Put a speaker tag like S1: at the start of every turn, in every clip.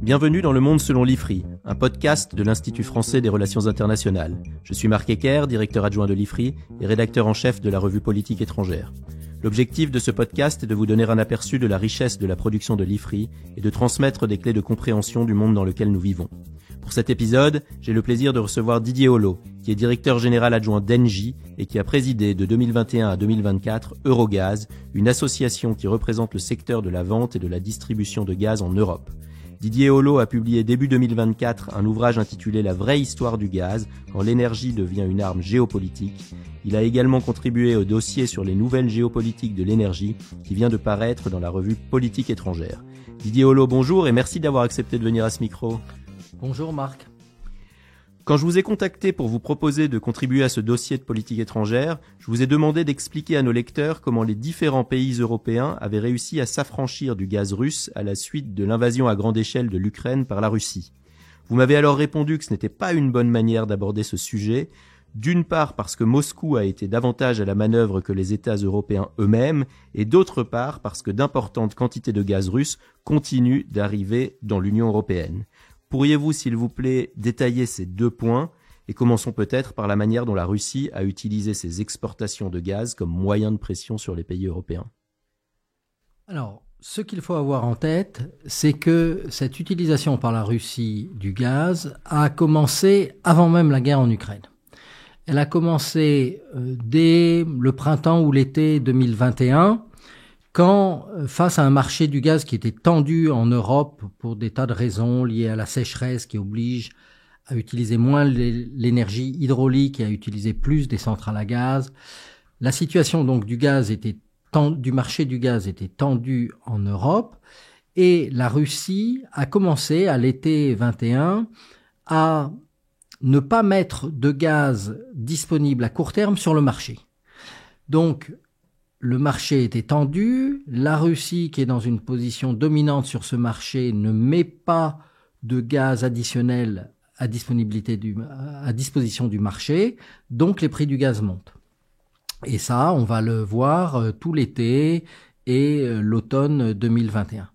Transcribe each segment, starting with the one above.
S1: Bienvenue dans Le Monde selon l'IFRI, un podcast de l'Institut français des relations internationales. Je suis Marc Ecker, directeur adjoint de l'IFRI et rédacteur en chef de la revue Politique étrangère. L'objectif de ce podcast est de vous donner un aperçu de la richesse de la production de l'IFRI et de transmettre des clés de compréhension du monde dans lequel nous vivons. Pour cet épisode, j'ai le plaisir de recevoir Didier Holleaux, qui est directeur général adjoint d'Engie et qui a présidé de 2021 à 2024 Eurogaz, une association qui représente le secteur de la vente et de la distribution de gaz en Europe. Didier Holleaux a publié début 2024 un ouvrage intitulé « La vraie histoire du gaz, quand l'énergie devient une arme géopolitique ». Il a également contribué au dossier sur les nouvelles géopolitiques de l'énergie qui vient de paraître dans la revue Politique étrangère. Didier Holleaux, bonjour et merci d'avoir accepté de venir à ce micro.
S2: Bonjour Marc.
S1: Quand je vous ai contacté pour vous proposer de contribuer à ce dossier de politique étrangère, je vous ai demandé d'expliquer à nos lecteurs comment les différents pays européens avaient réussi à s'affranchir du gaz russe à la suite de l'invasion à grande échelle de l'Ukraine par la Russie. Vous m'avez alors répondu que ce n'était pas une bonne manière d'aborder ce sujet, d'une part parce que Moscou a été davantage à la manœuvre que les États européens eux-mêmes, et d'autre part parce que d'importantes quantités de gaz russe continuent d'arriver dans l'Union européenne. Pourriez-vous, s'il vous plaît, détailler ces deux points et commençons peut-être par la manière dont la Russie a utilisé ses exportations de gaz comme moyen de pression sur les pays européens?
S2: Alors, ce qu'il faut avoir en tête, c'est que cette utilisation par la Russie du gaz a commencé avant même la guerre en Ukraine. Elle a commencé dès le printemps ou l'été 2021, quand, face à un marché du gaz qui était tendu en Europe pour des tas de raisons liées à la sécheresse qui oblige à utiliser moins l'énergie hydraulique et à utiliser plus des centrales à gaz, la situation donc du marché du gaz était tendue en Europe et la Russie a commencé à l'été 21 à ne pas mettre de gaz disponible à court terme sur le marché. Donc, le marché était tendu, la Russie, qui est dans une position dominante sur ce marché, ne met pas de gaz additionnel à disposition du marché, donc les prix du gaz montent. Et ça, on va le voir tout l'été et l'automne 2021.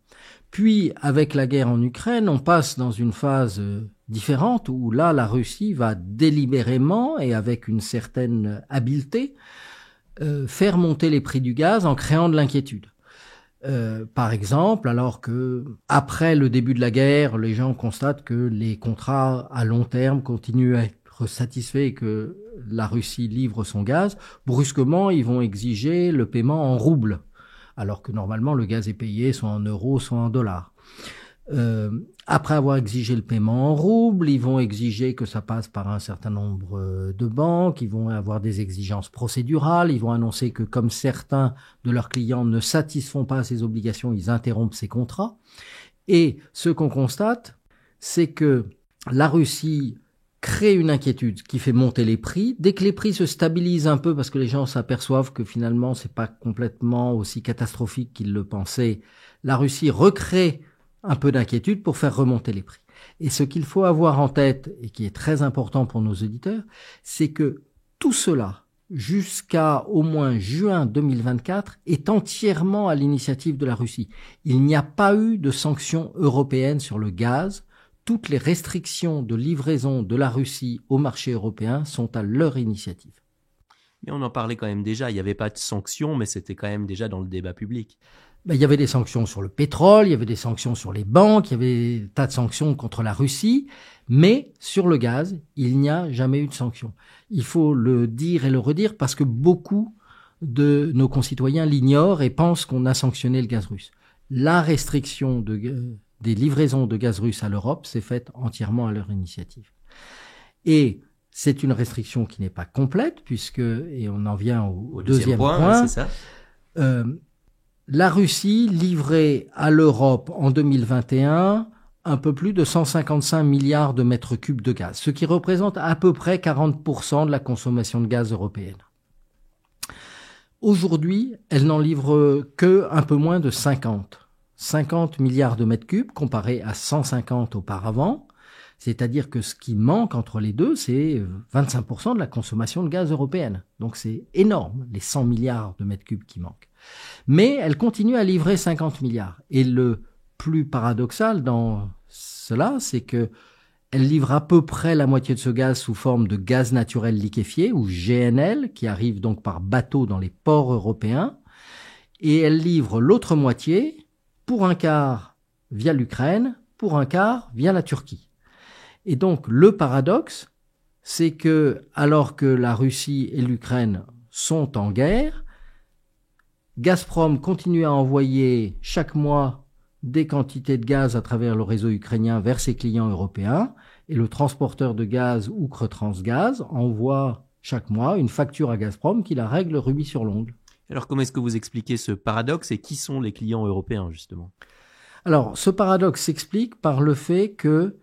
S2: Puis, avec la guerre en Ukraine, on passe dans une phase différente où là, la Russie va délibérément et avec une certaine habileté faire monter les prix du gaz en créant de l'inquiétude. Par exemple, alors que après le début de la guerre, les gens constatent que les contrats à long terme continuent à être satisfaits et que la Russie livre son gaz, brusquement, ils vont exiger le paiement en roubles, alors que normalement le gaz est payé soit en euros, soit en dollars. Après avoir exigé le paiement en roubles, ils vont exiger que ça passe par un certain nombre de banques, ils vont avoir des exigences procédurales, ils vont annoncer que comme certains de leurs clients ne satisfont pas à ces obligations, ils interrompent ces contrats. Et ce qu'on constate, c'est que la Russie crée une inquiétude qui fait monter les prix. Dès que les prix se stabilisent un peu, parce que les gens s'aperçoivent que finalement c'est pas complètement aussi catastrophique qu'ils le pensaient, la Russie recrée un peu d'inquiétude pour faire remonter les prix. Et ce qu'il faut avoir en tête, et qui est très important pour nos auditeurs, c'est que tout cela, jusqu'à au moins juin 2024, est entièrement à l'initiative de la Russie. Il n'y a pas eu de sanctions européennes sur le gaz. Toutes les restrictions de livraison de la Russie au marché européen sont à leur initiative.
S1: Mais on en parlait quand même déjà, il n'y avait pas de sanctions, mais c'était quand même déjà dans le débat public.
S2: Il y avait des sanctions sur le pétrole, il y avait des sanctions sur les banques, il y avait des tas de sanctions contre la Russie, mais sur le gaz, il n'y a jamais eu de sanctions. Il faut le dire et le redire parce que beaucoup de nos concitoyens l'ignorent et pensent qu'on a sanctionné le gaz russe. La restriction des livraisons de gaz russe à l'Europe s'est faite entièrement à leur initiative. Et c'est une restriction qui n'est pas complète puisque, et on en vient au deuxième point,
S1: c'est ça.
S2: La Russie livrait à l'Europe en 2021 un peu plus de 155 milliards de mètres cubes de gaz, ce qui représente à peu près 40% de la consommation de gaz européenne. Aujourd'hui, elle n'en livre que un peu moins de 50 milliards de mètres cubes comparé à 150 auparavant. C'est-à-dire que ce qui manque entre les deux, c'est 25% de la consommation de gaz européenne. Donc c'est énorme, les 100 milliards de mètres cubes qui manquent. Mais elle continue à livrer 50 milliards. Et le plus paradoxal dans cela, c'est que elle livre à peu près la moitié de ce gaz sous forme de gaz naturel liquéfié, ou GNL, qui arrive donc par bateau dans les ports européens, et elle livre l'autre moitié, pour un quart via l'Ukraine, pour un quart via la Turquie. Et donc le paradoxe, c'est que alors que la Russie et l'Ukraine sont en guerre, Gazprom continue à envoyer chaque mois des quantités de gaz à travers le réseau ukrainien vers ses clients européens, et le transporteur de gaz Ukretransgaz envoie chaque mois une facture à Gazprom qui la règle rubis sur l'ongle.
S1: Alors comment est-ce que vous expliquez ce paradoxe et qui sont les clients européens justement ?
S2: Alors ce paradoxe s'explique par le fait que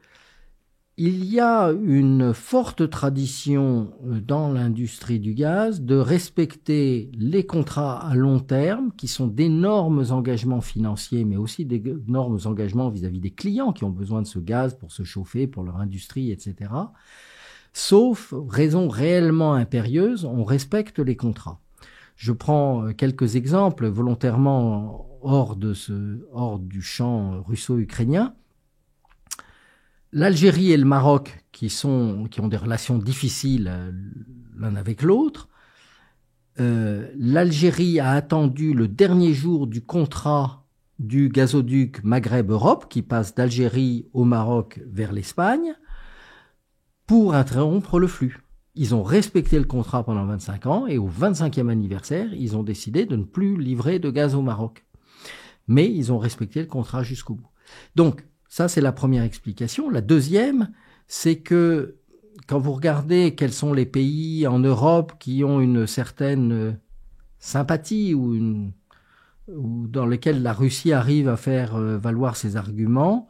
S2: il y a une forte tradition dans l'industrie du gaz de respecter les contrats à long terme, qui sont d'énormes engagements financiers, mais aussi d'énormes engagements vis-à-vis des clients qui ont besoin de ce gaz pour se chauffer, pour leur industrie, etc. Sauf raison réellement impérieuse, on respecte les contrats. Je prends quelques exemples volontairement hors du champ russo-ukrainien. L'Algérie et le Maroc, qui ont des relations difficiles l'un avec l'autre, l'Algérie a attendu le dernier jour du contrat du gazoduc Maghreb-Europe, qui passe d'Algérie au Maroc vers l'Espagne, pour interrompre le flux. Ils ont respecté le contrat pendant 25 ans, et au 25e anniversaire, ils ont décidé de ne plus livrer de gaz au Maroc. Mais ils ont respecté le contrat jusqu'au bout. Donc, ça, c'est la première explication. La deuxième, c'est que quand vous regardez quels sont les pays en Europe qui ont une certaine sympathie ou dans lesquels la Russie arrive à faire valoir ses arguments,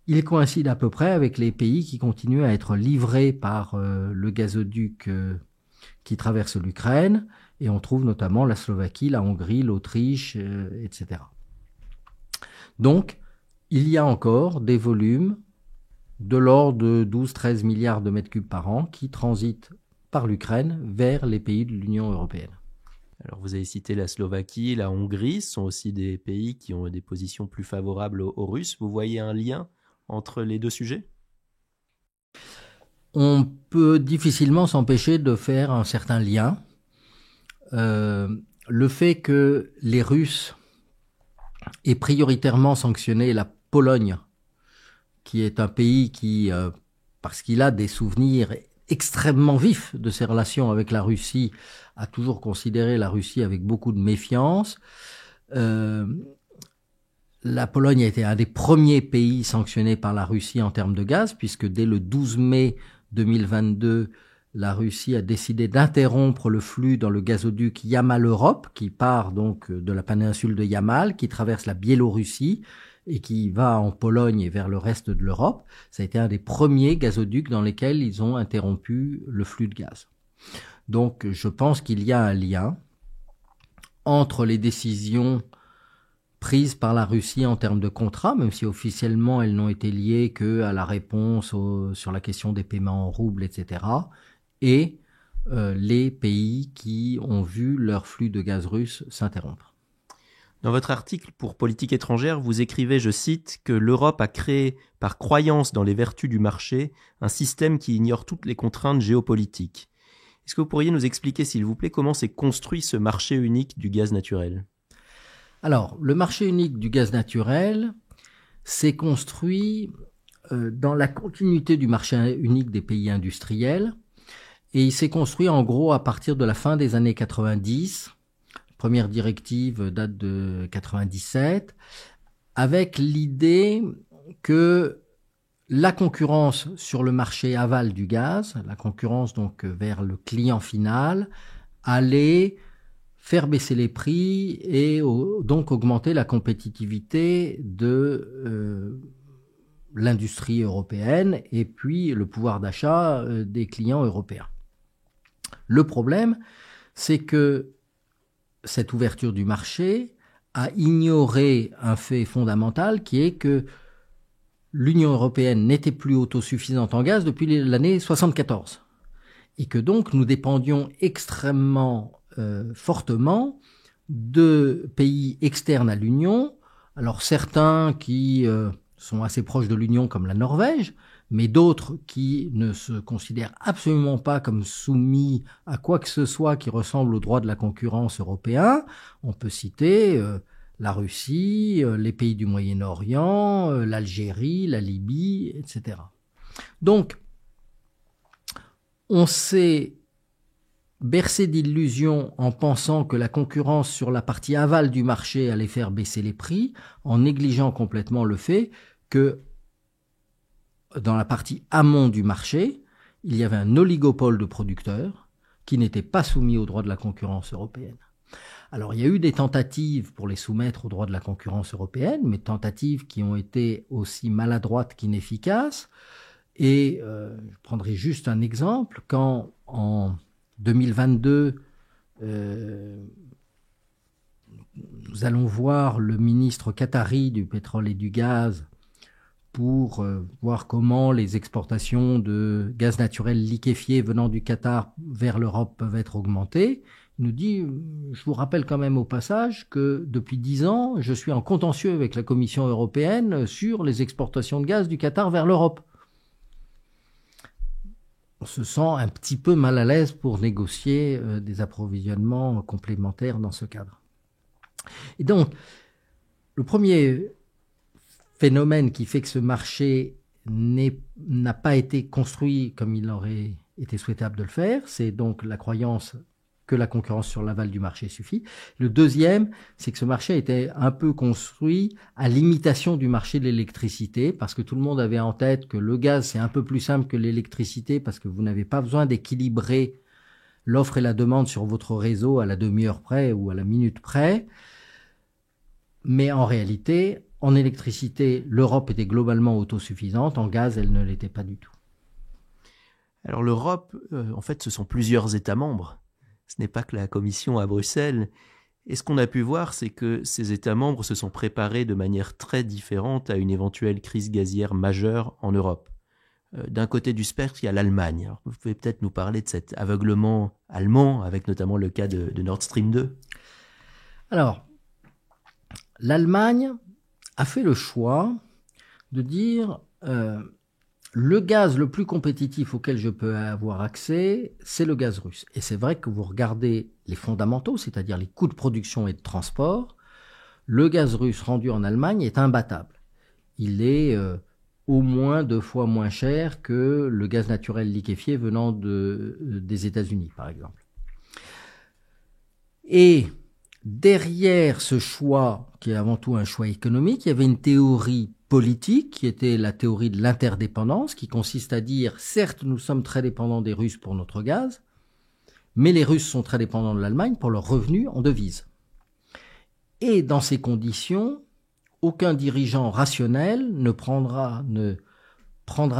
S2: ils coïncident à peu près avec les pays qui continuent à être livrés par le gazoduc qui traverse l'Ukraine. Et on trouve notamment la Slovaquie, la Hongrie, l'Autriche, etc. Donc, il y a encore des volumes de l'ordre de 12-13 milliards de mètres cubes par an qui transitent par l'Ukraine vers les pays de l'Union européenne.
S1: Alors vous avez cité la Slovaquie, la Hongrie, ce sont aussi des pays qui ont des positions plus favorables aux Russes. Vous voyez un lien entre les deux sujets ?
S2: On peut difficilement s'empêcher de faire un certain lien. Le fait que les Russes aient prioritairement sanctionné la Pologne, qui est un pays qui, parce qu'il a des souvenirs extrêmement vifs de ses relations avec la Russie, a toujours considéré la Russie avec beaucoup de méfiance. La Pologne a été un des premiers pays sanctionnés par la Russie en termes de gaz, puisque dès le 12 mai 2022, la Russie a décidé d'interrompre le flux dans le gazoduc Yamal-Europe, qui part donc de la péninsule de Yamal, qui traverse la Biélorussie, et qui va en Pologne et vers le reste de l'Europe. Ça a été un des premiers gazoducs dans lesquels ils ont interrompu le flux de gaz. Donc je pense qu'il y a un lien entre les décisions prises par la Russie en termes de contrat, même si officiellement elles n'ont été liées qu'à la réponse sur la question des paiements en roubles, etc., et les pays qui ont vu leur flux de gaz russe s'interrompre.
S1: Dans votre article pour Politique étrangère, vous écrivez, je cite, que l'Europe a créé, par croyance dans les vertus du marché, un système qui ignore toutes les contraintes géopolitiques. Est-ce que vous pourriez nous expliquer, s'il vous plaît, comment s'est construit ce marché unique du gaz naturel ?
S2: Alors, le marché unique du gaz naturel s'est construit dans la continuité du marché unique des pays industriels, et il s'est construit en gros à partir de la fin des années 90. Première directive date de 97, avec l'idée que la concurrence sur le marché aval du gaz, la concurrence donc vers le client final, allait faire baisser les prix et donc augmenter la compétitivité de l'industrie européenne et puis le pouvoir d'achat des clients européens. Le problème, c'est que cette ouverture du marché a ignoré un fait fondamental qui est que l'Union européenne n'était plus autosuffisante en gaz depuis l'année 1974 et que donc nous dépendions extrêmement fortement de pays externes à l'Union. Alors certains qui sont assez proches de l'Union comme la Norvège, mais d'autres qui ne se considèrent absolument pas comme soumis à quoi que ce soit qui ressemble au droit de la concurrence européen. On peut citer la Russie, les pays du Moyen-Orient, l'Algérie, la Libye, etc. Donc, on s'est bercé d'illusions en pensant que la concurrence sur la partie aval du marché allait faire baisser les prix, en négligeant complètement le fait que dans la partie amont du marché, il y avait un oligopole de producteurs qui n'étaient pas soumis au droit de la concurrence européenne. Alors, il y a eu des tentatives pour les soumettre au droit de la concurrence européenne, mais tentatives qui ont été aussi maladroites qu'inefficaces. Et je prendrai juste un exemple. Quand, en 2022, nous allons voir le ministre qatari du pétrole et du gaz pour voir comment les exportations de gaz naturel liquéfié venant du Qatar vers l'Europe peuvent être augmentées. Il nous dit, je vous rappelle quand même au passage que depuis 10 ans, je suis en contentieux avec la Commission européenne sur les exportations de gaz du Qatar vers l'Europe. On se sent un petit peu mal à l'aise pour négocier des approvisionnements complémentaires dans ce cadre. Et donc, le premier phénomène qui fait que ce marché n'a pas été construit comme il aurait été souhaitable de le faire, c'est donc la croyance que la concurrence sur l'aval du marché suffit. Le deuxième, c'est que ce marché a été un peu construit à l'imitation du marché de l'électricité, parce que tout le monde avait en tête que le gaz, c'est un peu plus simple que l'électricité, parce que vous n'avez pas besoin d'équilibrer l'offre et la demande sur votre réseau à la demi-heure près ou à la minute près. Mais en réalité, en électricité, l'Europe était globalement autosuffisante. En gaz, elle ne l'était pas du tout.
S1: Alors l'Europe, en fait, ce sont plusieurs États membres. Ce n'est pas que la Commission à Bruxelles. Et ce qu'on a pu voir, c'est que ces États membres se sont préparés de manière très différente à une éventuelle crise gazière majeure en Europe. D'un côté du spectre, il y a l'Allemagne. Alors, vous pouvez peut-être nous parler de cet aveuglement allemand, avec notamment le cas de Nord Stream 2.
S2: Alors, l'Allemagne a fait le choix de dire le gaz le plus compétitif auquel je peux avoir accès, c'est le gaz russe. Et c'est vrai que vous regardez les fondamentaux, c'est-à-dire les coûts de production et de transport, le gaz russe rendu en Allemagne est imbattable. Il est au moins 2 fois moins cher que le gaz naturel liquéfié venant des États-Unis, par exemple. Et derrière ce choix, qui est avant tout un choix économique, il y avait une théorie politique qui était la théorie de l'interdépendance, qui consiste à dire, certes, nous sommes très dépendants des Russes pour notre gaz, mais les Russes sont très dépendants de l'Allemagne pour leurs revenus en devises. Et dans ces conditions, aucun dirigeant rationnel ne prendra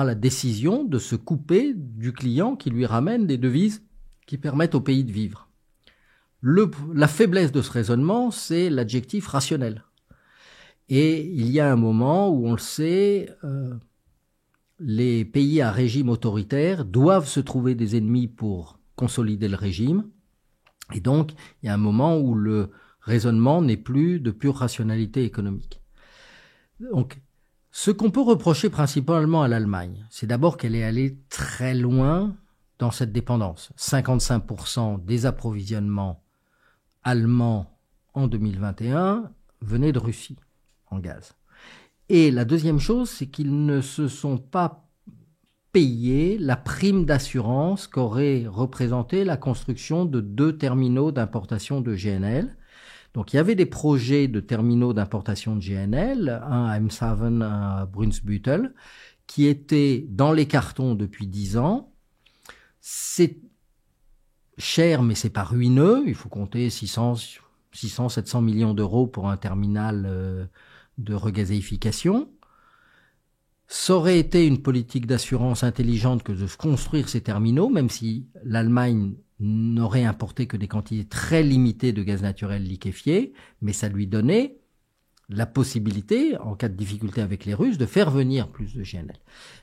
S2: la décision de se couper du client qui lui ramène des devises qui permettent au pays de vivre. La faiblesse de ce raisonnement, c'est l'adjectif rationnel. Et il y a un moment où, on le sait, les pays à régime autoritaire doivent se trouver des ennemis pour consolider le régime. Et donc, il y a un moment où le raisonnement n'est plus de pure rationalité économique. Donc, ce qu'on peut reprocher principalement à l'Allemagne, c'est d'abord qu'elle est allée très loin dans cette dépendance. 55% des approvisionnements allemands en 2021 venaient de Russie en gaz. Et la deuxième chose, c'est qu'ils ne se sont pas payés la prime d'assurance qu'aurait représenté la construction de 2 terminaux d'importation de GNL. Donc il y avait des projets de terminaux d'importation de GNL, un à Eemshaven, un à Brunsbüttel, qui étaient dans les cartons depuis 10 ans. C'est cher, mais c'est pas ruineux. Il faut compter 600-700 millions d'euros pour un terminal de regazéification. Ça aurait été une politique d'assurance intelligente que de construire ces terminaux, même si l'Allemagne n'aurait importé que des quantités très limitées de gaz naturel liquéfié, mais ça lui donnait la possibilité, en cas de difficulté avec les Russes, de faire venir plus de GNL.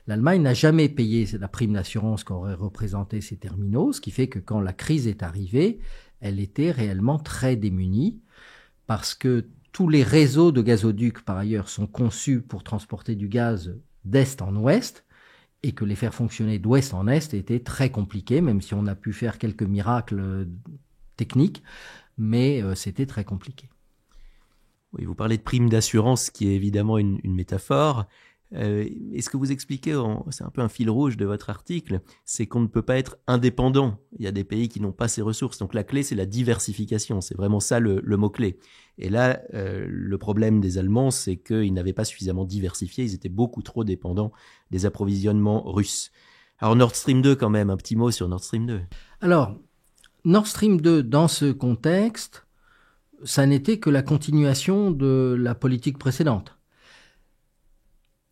S2: L'Allemagne n'a jamais payé la prime d'assurance qu'auraient représenté ces terminaux, ce qui fait que quand la crise est arrivée, elle était réellement très démunie, parce que tous les réseaux de gazoducs, par ailleurs, sont conçus pour transporter du gaz d'est en ouest, et que les faire fonctionner d'ouest en est était très compliqué, même si on a pu faire quelques miracles techniques, mais c'était très compliqué.
S1: Oui, vous parlez de prime d'assurance, qui est évidemment une métaphore. Et ce que vous expliquez, c'est un peu un fil rouge de votre article, c'est qu'on ne peut pas être indépendant. Il y a des pays qui n'ont pas ces ressources. Donc la clé, c'est la diversification. C'est vraiment ça le mot-clé. Et là, le problème des Allemands, c'est qu'ils n'avaient pas suffisamment diversifié. Ils étaient beaucoup trop dépendants des approvisionnements russes. Alors Nord Stream 2, quand même, un petit mot sur Nord Stream 2.
S2: Alors, Nord Stream 2, dans ce contexte, ça n'était que la continuation de la politique précédente.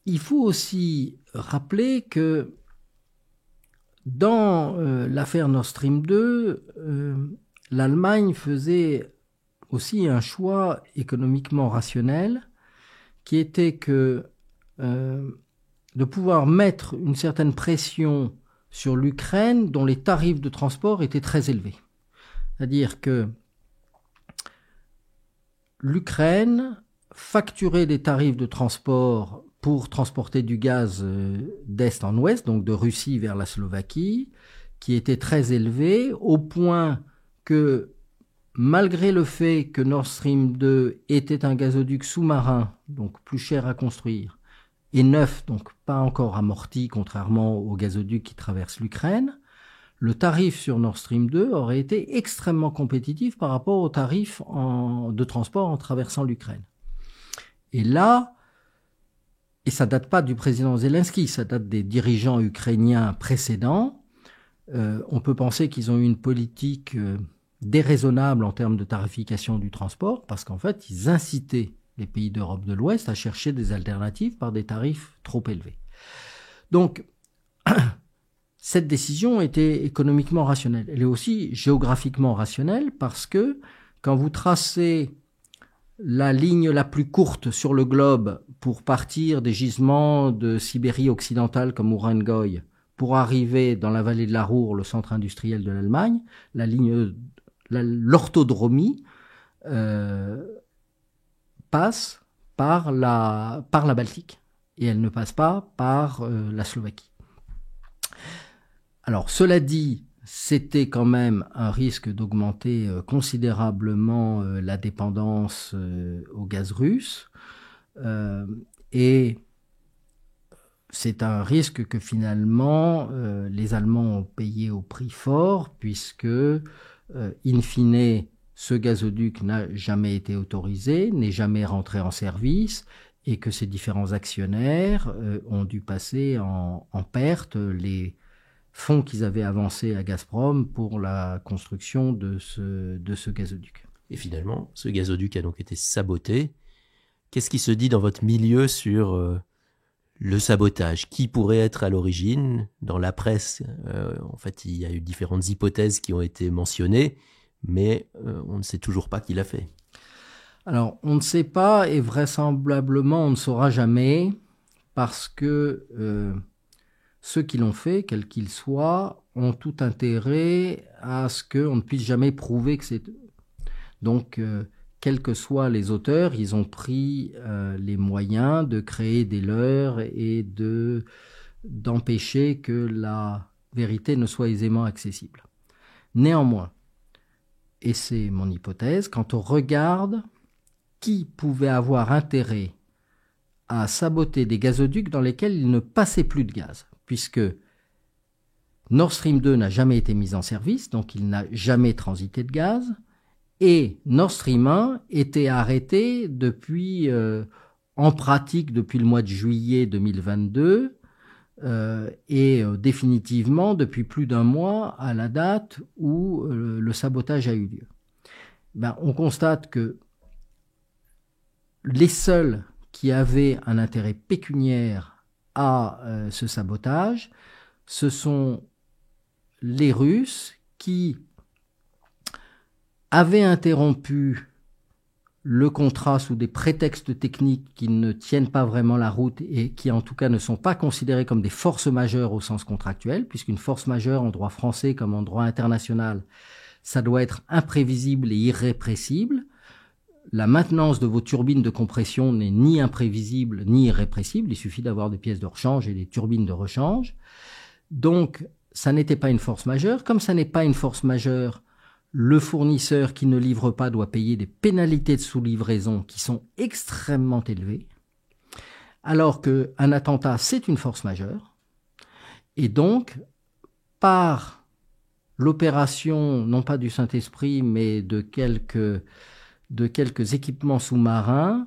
S2: Il faut aussi rappeler que dans l'affaire Nord Stream 2, l'Allemagne faisait aussi un choix économiquement rationnel qui était que de pouvoir mettre une certaine pression sur l'Ukraine dont les tarifs de transport étaient très élevés. C'est-à-dire que l'Ukraine facturait des tarifs de transport pour transporter du gaz d'est en ouest, donc de Russie vers la Slovaquie, qui étaient très élevés, au point que, malgré le fait que Nord Stream 2 était un gazoduc sous-marin, donc plus cher à construire, et neuf, donc pas encore amorti, contrairement aux gazoducs qui traversent l'Ukraine, le tarif sur Nord Stream 2 aurait été extrêmement compétitif par rapport au tarif de transport en traversant l'Ukraine. Et là, et ça date pas du président Zelensky, ça date des dirigeants ukrainiens précédents, on peut penser qu'ils ont eu une politique déraisonnable en termes de tarification du transport, parce qu'en fait, ils incitaient les pays d'Europe de l'Ouest à chercher des alternatives par des tarifs trop élevés. Donc, cette décision était économiquement rationnelle. Elle est aussi géographiquement rationnelle parce que quand vous tracez la ligne la plus courte sur le globe pour partir des gisements de Sibérie occidentale comme Urengoy pour arriver dans la vallée de la Ruhr, le centre industriel de l'Allemagne, l'orthodromie passe par la Baltique et elle ne passe pas par la Slovaquie. Alors, cela dit, c'était quand même un risque d'augmenter considérablement la dépendance au gaz russe. Et c'est un risque que finalement les Allemands ont payé au prix fort, puisque, in fine, ce gazoduc n'a jamais été autorisé, n'est jamais rentré en service, et que ces différents actionnaires ont dû passer en perte les fonds qu'ils avaient avancés à Gazprom pour la construction de ce gazoduc.
S1: Et finalement, ce gazoduc a donc été saboté. Qu'est-ce qui se dit dans votre milieu sur le sabotage? Qui pourrait être à l'origine? Dans la presse, en fait, il y a eu différentes hypothèses qui ont été mentionnées, mais on ne sait toujours pas qui l'a fait.
S2: Alors, on ne sait pas et vraisemblablement on ne saura jamais parce que ceux qui l'ont fait, quels qu'ils soient, ont tout intérêt à ce qu'on ne puisse jamais prouver que c'est eux. Donc, quels que soient les auteurs, ils ont pris les moyens de créer des leurres et d'empêcher que la vérité ne soit aisément accessible. Néanmoins, et c'est mon hypothèse, quand on regarde qui pouvait avoir intérêt à saboter des gazoducs dans lesquels il ne passait plus de gaz, puisque Nord Stream 2 n'a jamais été mis en service, donc il n'a jamais transité de gaz, et Nord Stream 1 était arrêté depuis, en pratique depuis le mois de juillet 2022, et définitivement depuis plus d'un mois à la date où le sabotage a eu lieu. On constate que les seuls qui avaient un intérêt pécuniaire à ce sabotage, ce sont les Russes qui avaient interrompu le contrat sous des prétextes techniques qui ne tiennent pas vraiment la route et qui en tout cas ne sont pas considérés comme des forces majeures au sens contractuel, puisqu'une force majeure en droit français comme en droit international, ça doit être imprévisible et irrépressible. la maintenance de vos turbines de compression n'est ni imprévisible ni irrépressible. Il suffit d'avoir des pièces de rechange et des turbines de rechange. Donc, ça n'était pas une force majeure. Comme ça n'est pas une force majeure, le fournisseur qui ne livre pas doit payer des pénalités de sous-livraison qui sont extrêmement élevées. Alors qu'un attentat, c'est une force majeure. Et donc, par l'opération, non pas du Saint-Esprit, mais de quelques équipements sous-marins,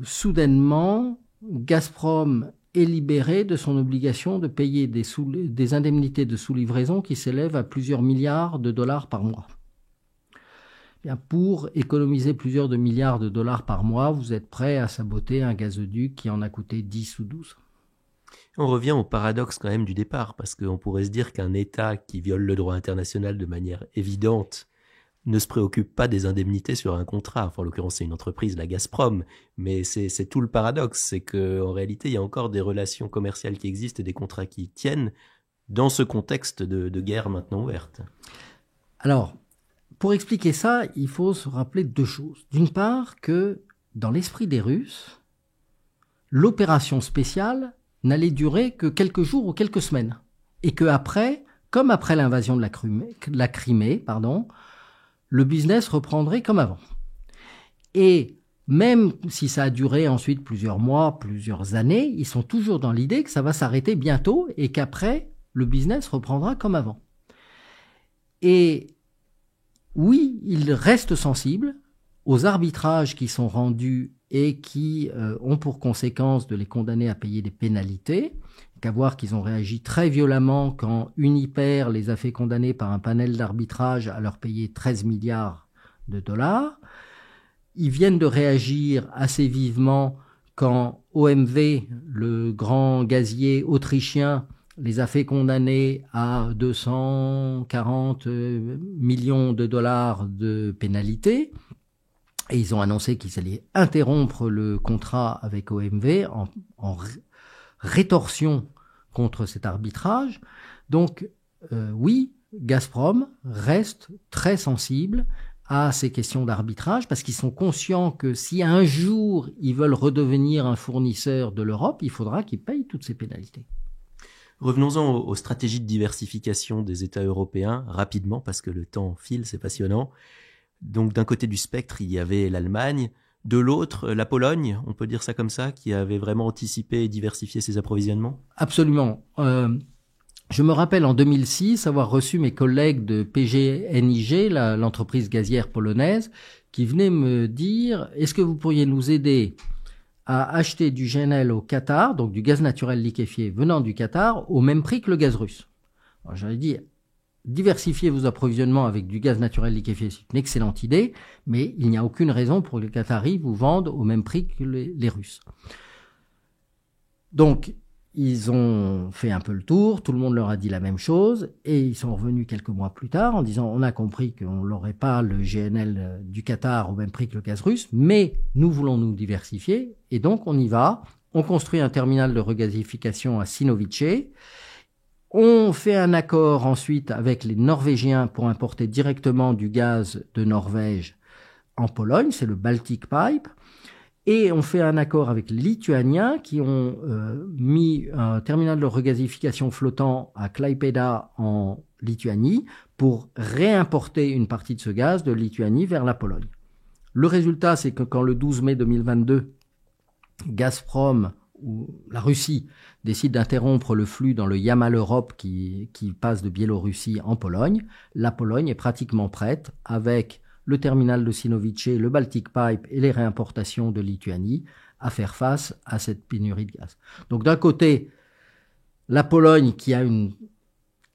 S2: soudainement, Gazprom est libéré de son obligation de payer des indemnités de sous-livraison qui s'élèvent à plusieurs milliards de dollars par mois. Bien, pour économiser plusieurs de milliards de dollars par mois, vous êtes prêt à saboter un gazoduc qui en a coûté 10 ou 12.
S1: On revient au paradoxe quand même du départ, parce qu'on pourrait se dire qu'un État qui viole le droit international de manière évidente ne se préoccupe pas des indemnités sur un contrat. Enfin, en l'occurrence, c'est une entreprise, la Gazprom, mais c'est tout le paradoxe, c'est qu'en réalité, il y a encore des relations commerciales qui existent et des contrats qui tiennent dans ce contexte de guerre maintenant ouverte.
S2: Alors, pour expliquer ça, il faut se rappeler deux choses. D'une part, que dans l'esprit des Russes, l'opération spéciale n'allait durer que quelques jours ou quelques semaines. Et que après, comme après l'invasion de la Crimée, le business reprendrait comme avant. Et même si ça a duré ensuite plusieurs mois, plusieurs années, ils sont toujours dans l'idée que ça va s'arrêter bientôt et qu'après, le business reprendra comme avant. Et oui, ils restent sensibles aux arbitrages qui sont rendus et qui ont pour conséquence de les condamner à payer des pénalités. Qu'à voir qu'ils ont réagi très violemment quand Uniper les a fait condamner par un panel d'arbitrage à leur payer 13 milliards de dollars. Ils viennent de réagir assez vivement quand OMV, le grand gazier autrichien, les a fait condamner à 240 millions de dollars de pénalités. Et ils ont annoncé qu'ils allaient interrompre le contrat avec OMV en rétorsion contre cet arbitrage. Donc, oui, Gazprom reste très sensible à ces questions d'arbitrage parce qu'ils sont conscients que si un jour ils veulent redevenir un fournisseur de l'Europe, il faudra qu'ils payent toutes ces pénalités.
S1: Revenons-en aux stratégies de diversification des États européens, rapidement, parce que le temps file, c'est passionnant. Donc, d'un côté du spectre, il y avait l'Allemagne. De l'autre, la Pologne, on peut dire ça comme ça, qui avait vraiment anticipé et diversifié ses approvisionnements ?
S2: Absolument. Je me rappelle en 2006 avoir reçu mes collègues de PGNiG, l'entreprise gazière polonaise, qui venaient me dire « Est-ce que vous pourriez nous aider à acheter du GNL au Qatar, donc du gaz naturel liquéfié venant du Qatar, au même prix que le gaz russe ?» Alors j'avais dit diversifier vos approvisionnements avec du gaz naturel liquéfié, c'est une excellente idée, mais il n'y a aucune raison pour que les Qataris vous vendent au même prix que les Russes. Donc, ils ont fait un peu le tour, tout le monde leur a dit la même chose, et ils sont revenus quelques mois plus tard en disant on a compris qu'on n'aurait pas le GNL du Qatar au même prix que le gaz russe, mais nous voulons nous diversifier, et donc on y va, on construit un terminal de regasification à Świnoujście. On fait un accord ensuite avec les Norvégiens pour importer directement du gaz de Norvège en Pologne, c'est le Baltic Pipe. Et on fait un accord avec les Lituaniens qui ont mis un terminal de regasification flottant à Klaipėda en Lituanie pour réimporter une partie de ce gaz de Lituanie vers la Pologne. Le résultat, c'est que quand le 12 mai 2022, Gazprom ou la Russie décide d'interrompre le flux dans le Yamal Europe qui passe de Biélorussie en Pologne, la Pologne est pratiquement prête avec le terminal de Świnoujście, le Baltic Pipe et les réimportations de Lituanie à faire face à cette pénurie de gaz. Donc d'un côté, la Pologne qui a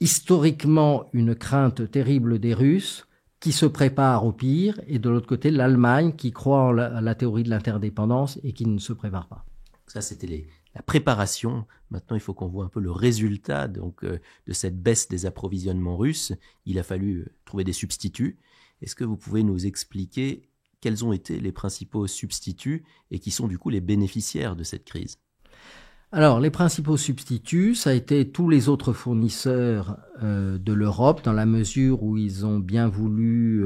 S2: historiquement une crainte terrible des Russes, qui se prépare au pire, et de l'autre côté, l'Allemagne qui croit en la théorie de l'interdépendance et qui ne se prépare pas.
S1: Ça, c'était la préparation. Maintenant, il faut qu'on voit un peu le résultat donc, de cette baisse des approvisionnements russes. Il a fallu trouver des substituts. Est-ce que vous pouvez nous expliquer quels ont été les principaux substituts et qui sont du coup les bénéficiaires de cette crise ?
S2: Alors, les principaux substituts, ça a été tous les autres fournisseurs de l'Europe, dans la mesure où ils ont bien voulu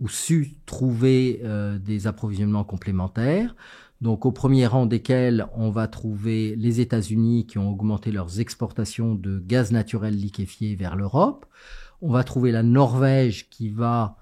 S2: ou su trouver des approvisionnements complémentaires. Donc au premier rang desquels on va trouver les États-Unis qui ont augmenté leurs exportations de gaz naturel liquéfié vers l'Europe. On va trouver la Norvège qui va,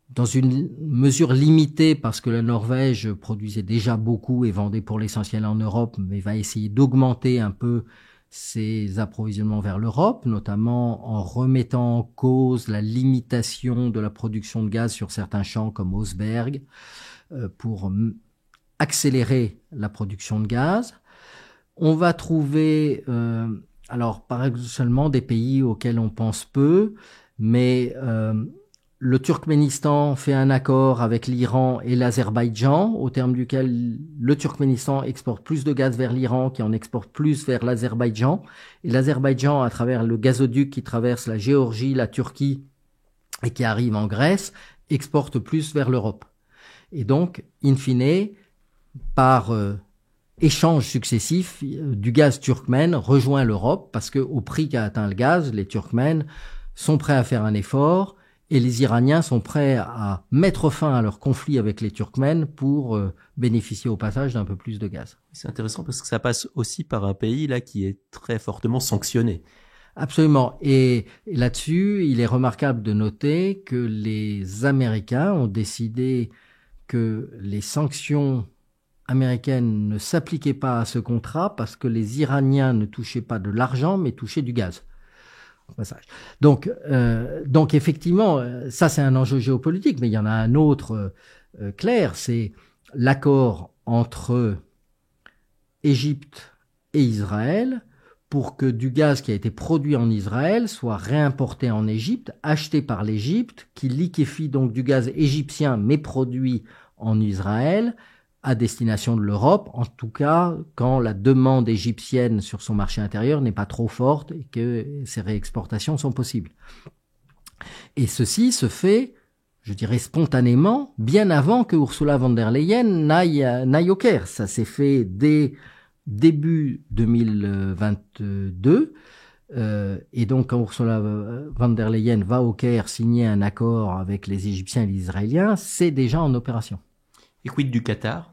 S2: dans une mesure limitée, parce que la Norvège produisait déjà beaucoup et vendait pour l'essentiel en Europe, mais va essayer d'augmenter un peu ses approvisionnements vers l'Europe, notamment en remettant en cause la limitation de la production de gaz sur certains champs comme Oseberg, pour accélérer la production de gaz. On va trouver, alors par exemple seulement des pays auxquels on pense peu, mais le Turkménistan fait un accord avec l'Iran et l'Azerbaïdjan, au terme duquel le Turkménistan exporte plus de gaz vers l'Iran, qui en exporte plus vers l'Azerbaïdjan. Et l'Azerbaïdjan, à travers le gazoduc qui traverse la Géorgie, la Turquie et qui arrive en Grèce, exporte plus vers l'Europe. Et donc, in fine, par échange successif, du gaz turkmène rejoint l'Europe, parce qu'au prix qu'a atteint le gaz, les Turkmènes sont prêts à faire un effort, et les Iraniens sont prêts à mettre fin à leur conflit avec les Turkmènes pour bénéficier au passage d'un peu plus de gaz.
S1: C'est intéressant parce que ça passe aussi par un pays là qui est très fortement sanctionné.
S2: Absolument. Et là-dessus, il est remarquable de noter que les Américains ont décidé que les sanctions américaines ne s'appliquaient pas à ce contrat parce que les Iraniens ne touchaient pas de l'argent mais touchaient du gaz. Donc effectivement, ça c'est un enjeu géopolitique, mais il y en a un autre clair, c'est l'accord entre Égypte et Israël pour que du gaz qui a été produit en Israël soit réimporté en Égypte, acheté par l'Égypte, qui liquéfie donc du gaz égyptien mais produit en Israël, à destination de l'Europe, en tout cas quand la demande égyptienne sur son marché intérieur n'est pas trop forte et que ces réexportations sont possibles. Et ceci se fait, je dirais spontanément, bien avant que Ursula von der Leyen n'aille au Caire. Ça s'est fait dès début 2022. Et donc quand Ursula von der Leyen va au Caire signer un accord avec les Égyptiens et les Israéliens, c'est déjà en opération.
S1: Et quid du Qatar ?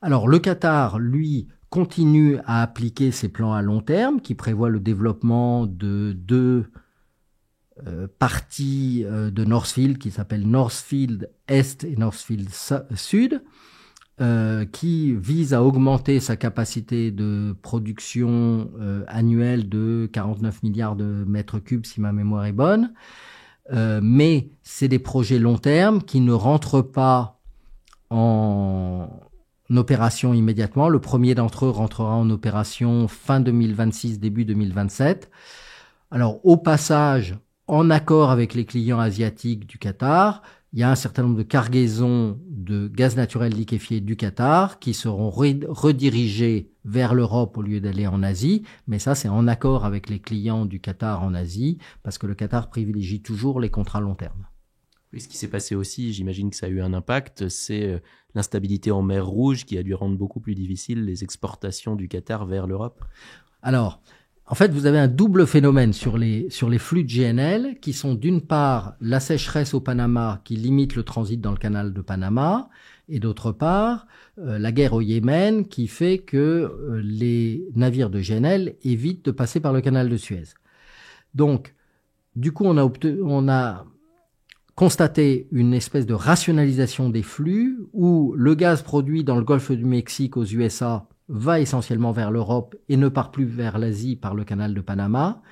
S2: Alors, le Qatar, lui, continue à appliquer ses plans à long terme qui prévoient le développement de deux parties de Northfield qui s'appellent Northfield Est et Northfield Sud, qui visent à augmenter sa capacité de production annuelle de 49 milliards de mètres cubes, si ma mémoire est bonne. Mais c'est des projets long terme qui ne rentrent pas en opération immédiatement. Le premier d'entre eux rentrera en opération fin 2026, début 2027. Alors, au passage, en accord avec les clients asiatiques du Qatar, il y a un certain nombre de cargaisons de gaz naturel liquéfié du Qatar qui seront redirigées vers l'Europe au lieu d'aller en Asie. Mais ça, c'est en accord avec les clients du Qatar en Asie, parce que le Qatar privilégie toujours les contrats long terme.
S1: Oui, ce qui s'est passé aussi, j'imagine que ça a eu un impact, c'est l'instabilité en mer Rouge qui a dû rendre beaucoup plus difficile les exportations du Qatar vers l'Europe.
S2: Alors, en fait, vous avez un double phénomène sur les flux de GNL qui sont d'une part la sécheresse au Panama qui limite le transit dans le canal de Panama et d'autre part la guerre au Yémen qui fait que les navires de GNL évitent de passer par le canal de Suez. Donc, du coup, on a constater une espèce de rationalisation des flux où le gaz produit dans le golfe du Mexique aux USA va essentiellement vers l'Europe et ne part plus vers l'Asie par le canal de Panama,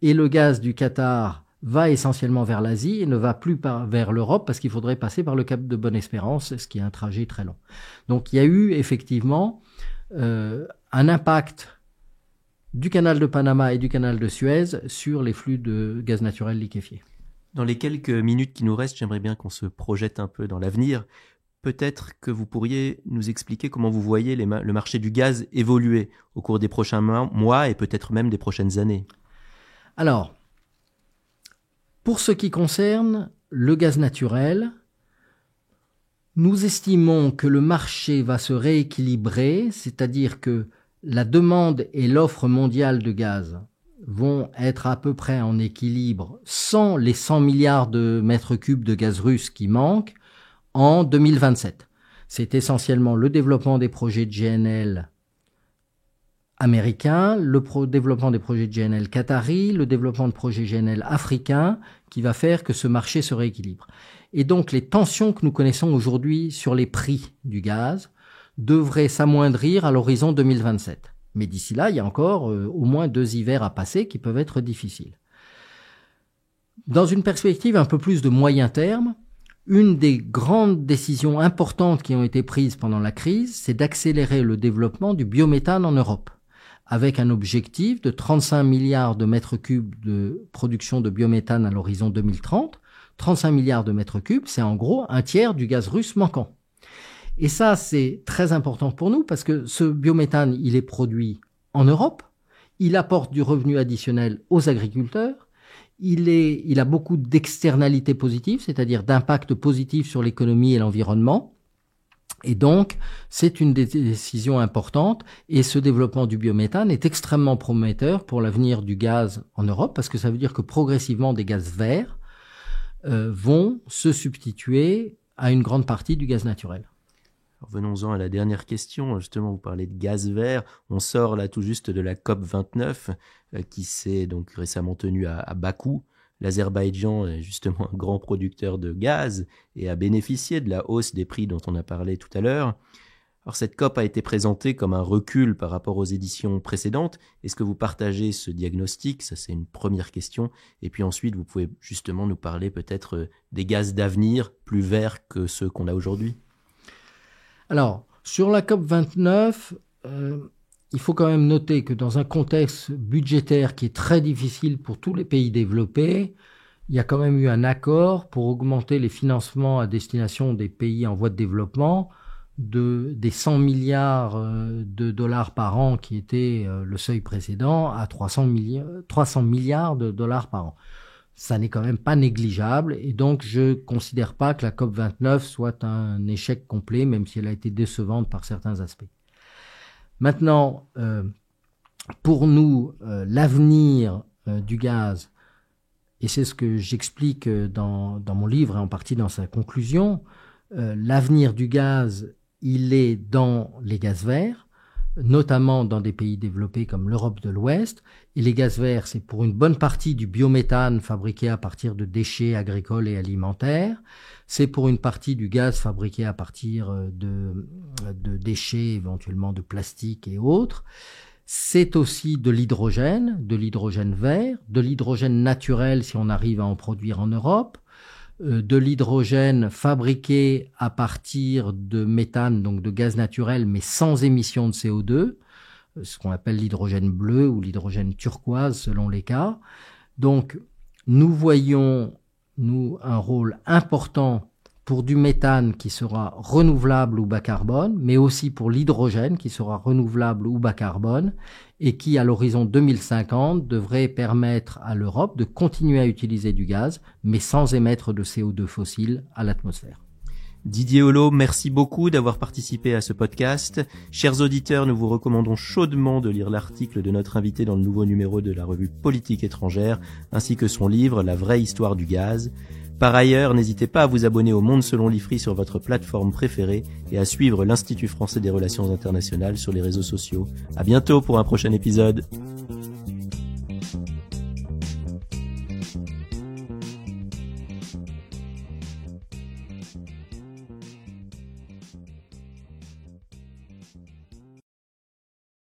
S2: et le gaz du Qatar va essentiellement vers l'Asie et ne va plus vers l'Europe parce qu'il faudrait passer par le cap de Bonne-Espérance, ce qui est un trajet très long. Donc il y a eu effectivement un impact du canal de Panama et du canal de Suez sur les flux de gaz naturel liquéfié.
S1: Dans les quelques minutes qui nous restent, j'aimerais bien qu'on se projette un peu dans l'avenir. Peut-être que vous pourriez nous expliquer comment vous voyez le marché du gaz évoluer au cours des prochains mois et peut-être même des prochaines années.
S2: Alors, pour ce qui concerne le gaz naturel, nous estimons que le marché va se rééquilibrer, c'est-à-dire que la demande et l'offre mondiale de gaz vont être à peu près en équilibre sans les 100 milliards de mètres cubes de gaz russe qui manquent en 2027. C'est essentiellement le développement des projets de GNL américains, le développement des projets de GNL qatari, le développement de projets GNL africains qui va faire que ce marché se rééquilibre. Et donc les tensions que nous connaissons aujourd'hui sur les prix du gaz devraient s'amoindrir à l'horizon 2027. Mais d'ici là, il y a encore au moins 2 hivers à passer qui peuvent être difficiles. Dans une perspective un peu plus de moyen terme, une des grandes décisions importantes qui ont été prises pendant la crise, c'est d'accélérer le développement du biométhane en Europe, avec un objectif de 35 milliards de mètres cubes de production de biométhane à l'horizon 2030. 35 milliards de mètres cubes, c'est en gros un tiers du gaz russe manquant. Et ça, c'est très important pour nous parce que ce biométhane, il est produit en Europe, il apporte du revenu additionnel aux agriculteurs, il a beaucoup d'externalités positives, c'est-à-dire d'impact positif sur l'économie et l'environnement. Et donc, c'est une des décisions importantes et ce développement du biométhane est extrêmement prometteur pour l'avenir du gaz en Europe parce que ça veut dire que progressivement des gaz verts vont se substituer à une grande partie du gaz naturel.
S1: Venons-en à la dernière question. Justement, vous parlez de gaz vert. On sort là tout juste de la COP29 qui s'est donc récemment tenue à Bakou. L'Azerbaïdjan est justement un grand producteur de gaz et a bénéficié de la hausse des prix dont on a parlé tout à l'heure. Alors cette COP a été présentée comme un recul par rapport aux éditions précédentes. Est-ce que vous partagez ce diagnostic? Ça, c'est une première question. Et puis ensuite, vous pouvez justement nous parler peut-être des gaz d'avenir plus verts que ceux qu'on a aujourd'hui.
S2: Alors, sur la COP29, il faut quand même noter que dans un contexte budgétaire qui est très difficile pour tous les pays développés, il y a quand même eu un accord pour augmenter les financements à destination des pays en voie de développement des 100 milliards de dollars par an qui était le seuil précédent à 300 milliards de dollars par an. Ça n'est quand même pas négligeable et donc je considère pas que la COP29 soit un échec complet, même si elle a été décevante par certains aspects. Maintenant, pour nous, l'avenir du gaz, et c'est ce que j'explique dans mon livre et en partie dans sa conclusion, l'avenir du gaz, il est dans les gaz verts, notamment dans des pays développés comme l'Europe de l'Ouest. Et les gaz verts, c'est pour une bonne partie du biométhane fabriqué à partir de déchets agricoles et alimentaires. C'est pour une partie du gaz fabriqué à partir de déchets, éventuellement de plastique et autres. C'est aussi de l'hydrogène vert, de l'hydrogène naturel si on arrive à en produire en Europe, de l'hydrogène fabriqué à partir de méthane, donc de gaz naturel, mais sans émission de CO2, ce qu'on appelle l'hydrogène bleu ou l'hydrogène turquoise selon les cas. Donc, nous voyons, un rôle important pour du méthane qui sera renouvelable ou bas carbone, mais aussi pour l'hydrogène qui sera renouvelable ou bas carbone et qui, à l'horizon 2050, devrait permettre à l'Europe de continuer à utiliser du gaz, mais sans émettre de CO2 fossile à l'atmosphère.
S1: Didier Holleaux, merci beaucoup d'avoir participé à ce podcast. Chers auditeurs, nous vous recommandons chaudement de lire l'article de notre invité dans le nouveau numéro de la revue Politique étrangère, ainsi que son livre « La vraie histoire du gaz ». Par ailleurs, n'hésitez pas à vous abonner au Monde selon l'IFRI sur votre plateforme préférée et à suivre l'Institut français des relations internationales sur les réseaux sociaux. À bientôt pour un prochain épisode.